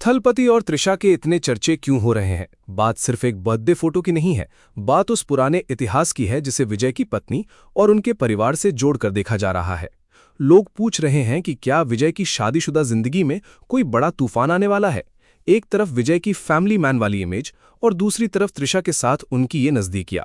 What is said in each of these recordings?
थलपति और त्रिशा के इतने चर्चे क्यों हो रहे हैं? बात सिर्फ एक बर्थडे फोटो की नहीं है। बात उस पुराने इतिहास की है जिसे विजय की पत्नी और उनके परिवार से जोड़कर देखा जा रहा है। लोग पूछ रहे हैं कि क्या विजय की शादीशुदा जिंदगी में कोई बड़ा तूफान आने वाला है। एक तरफ विजय की फैमिली मैन वाली इमेज और दूसरी तरफ त्रिशा के साथ उनकी ये नजदीकियां।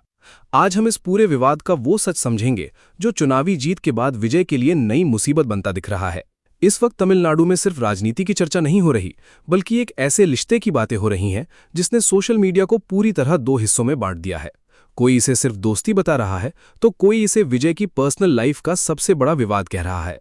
आज हम इस पूरे विवाद का वो सच समझेंगे जो चुनावी जीत के बाद विजय के लिए नई मुसीबत बनता दिख रहा है। इस वक्त तमिलनाडु में सिर्फ राजनीति की चर्चा नहीं हो रही, बल्कि एक ऐसे रिश्ते की बातें हो रही हैं जिसने सोशल मीडिया को पूरी तरह दो हिस्सों में बांट दिया है। कोई इसे सिर्फ दोस्ती बता रहा है तो कोई इसे विजय की पर्सनल लाइफ का सबसे बड़ा विवाद कह रहा है।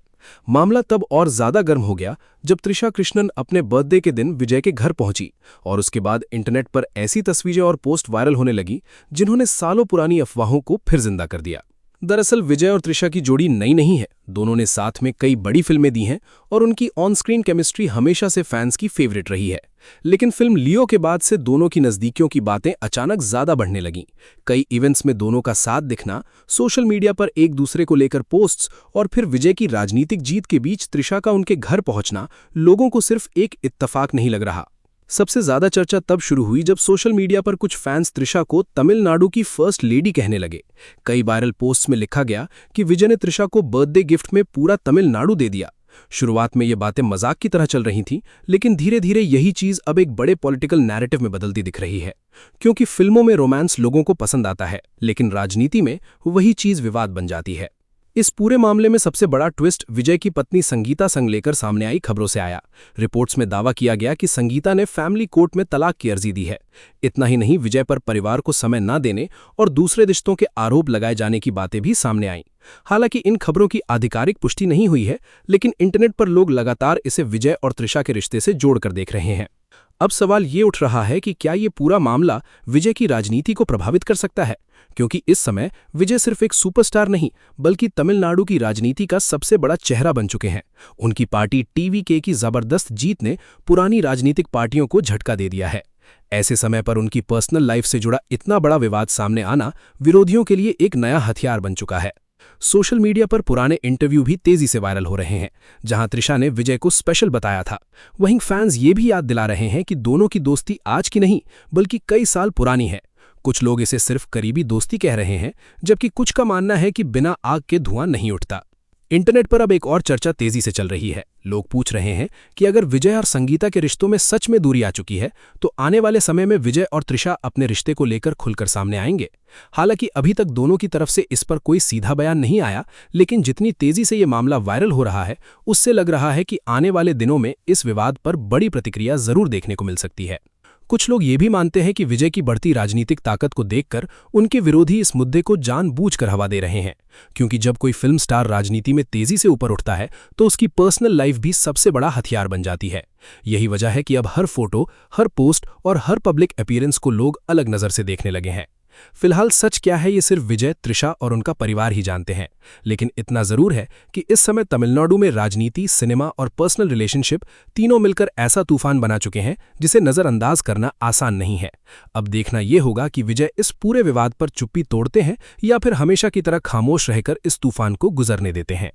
मामला तब और ज्यादा गर्म हो गया जब त्रिशा कृष्णन अपने बर्थडे के दिन विजय के घर पहुंची और उसके बाद इंटरनेट पर ऐसी तस्वीरें और पोस्ट वायरल होने लगी जिन्होंने सालों पुरानी अफवाहों को फिर जिंदा कर दिया। दरअसल विजय और त्रिशा की जोड़ी नई नहीं है। दोनों ने साथ में कई बड़ी फिल्में दी हैं और उनकी ऑन स्क्रीन केमिस्ट्री हमेशा से फैंस की फेवरेट रही है। लेकिन फिल्म लियो के बाद से दोनों की नजदीकियों की बातें अचानक ज्यादा बढ़ने लगीं। कई इवेंट्स में दोनों का साथ दिखना, सोशल मीडिया पर एक दूसरे को लेकर पोस्ट्स और फिर विजय की राजनीतिक जीत के बीच त्रिशा का उनके घर पहुंचना लोगों को सिर्फ एक इत्तफाक नहीं लग रहा। सबसे ज्यादा चर्चा तब शुरू हुई जब सोशल मीडिया पर कुछ फैंस त्रिशा को तमिलनाडु की फर्स्ट लेडी कहने लगे। कई वायरल पोस्ट्स में लिखा गया कि विजय ने त्रिशा को बर्थडे गिफ्ट में पूरा तमिलनाडु दे दिया। शुरुआत में ये बातें मजाक की तरह चल रही थीं, लेकिन धीरे धीरे यही चीज अब एक बड़े पॉलिटिकल नैरेटिव में बदलती दिख रही है। क्योंकि फिल्मों में रोमांस लोगों को पसंद आता है, लेकिन राजनीति में वही चीज विवाद बन जाती है। इस पूरे मामले में सबसे बड़ा ट्विस्ट विजय की पत्नी संगीता संग लेकर सामने आई खबरों से आया। रिपोर्ट्स में दावा किया गया कि संगीता ने फैमिली कोर्ट में तलाक की अर्जी दी है। इतना ही नहीं, विजय पर परिवार को समय न देने और दूसरे रिश्तों के आरोप लगाए जाने की बातें भी सामने आईं। हालांकि इन खबरों की आधिकारिक पुष्टि नहीं हुई है, लेकिन इंटरनेट पर लोग लगातार इसे विजय और त्रिशा के रिश्ते से जोड़कर देख रहे हैं। अब सवाल ये उठ रहा है कि क्या ये पूरा मामला विजय की राजनीति को प्रभावित कर सकता है, क्योंकि इस समय विजय सिर्फ एक सुपरस्टार नहीं बल्कि तमिलनाडु की राजनीति का सबसे बड़ा चेहरा बन चुके हैं। उनकी पार्टी टीवीके की जबरदस्त जीत ने पुरानी राजनीतिक पार्टियों को झटका दे दिया है। ऐसे समय पर उनकी पर्सनल लाइफ से जुड़ा इतना बड़ा विवाद सामने आना विरोधियों के लिए एक नया हथियार बन चुका है। सोशल मीडिया पर पुराने इंटरव्यू भी तेजी से वायरल हो रहे हैं, जहां त्रिशा ने विजय को स्पेशल बताया था। वहीं फैंस ये भी याद दिला रहे हैं कि दोनों की दोस्ती आज की नहीं बल्कि कई साल पुरानी है। कुछ लोग इसे सिर्फ करीबी दोस्ती कह रहे हैं, जबकि कुछ का मानना है कि बिना आग के धुआं नहीं उठता। इंटरनेट पर अब एक और चर्चा तेजी से चल रही है। लोग पूछ रहे हैं कि अगर विजय और संगीता के रिश्तों में सच में दूरी आ चुकी है तो आने वाले समय में विजय और त्रिशा अपने रिश्ते को लेकर खुलकर सामने आएंगे। हालांकि अभी तक दोनों की तरफ से इस पर कोई सीधा बयान नहीं आया, लेकिन जितनी तेजी से ये मामला वायरल हो रहा है उससे लग रहा है कि आने वाले दिनों में इस विवाद पर बड़ी प्रतिक्रिया जरूर देखने को मिल सकती है। कुछ लोग ये भी मानते हैं कि विजय की बढ़ती राजनीतिक ताकत को देखकर उनके विरोधी इस मुद्दे को जानबूझकर हवा दे रहे हैं, क्योंकि जब कोई फिल्म स्टार राजनीति में तेजी से ऊपर उठता है तो उसकी पर्सनल लाइफ भी सबसे बड़ा हथियार बन जाती है। यही वजह है कि अब हर फोटो, हर पोस्ट और हर पब्लिक अपीयरेंस को लोग अलग नजर से देखने लगे हैं। फिलहाल सच क्या है ये सिर्फ विजय, त्रिशा और उनका परिवार ही जानते हैं, लेकिन इतना जरूर है कि इस समय तमिलनाडु में राजनीति, सिनेमा और पर्सनल रिलेशनशिप तीनों मिलकर ऐसा तूफान बना चुके हैं जिसे नजरअंदाज करना आसान नहीं है। अब देखना यह होगा कि विजय इस पूरे विवाद पर चुप्पी तोड़ते हैं या फिर हमेशा की तरह खामोश रहकर इस तूफान को गुजरने देते हैं।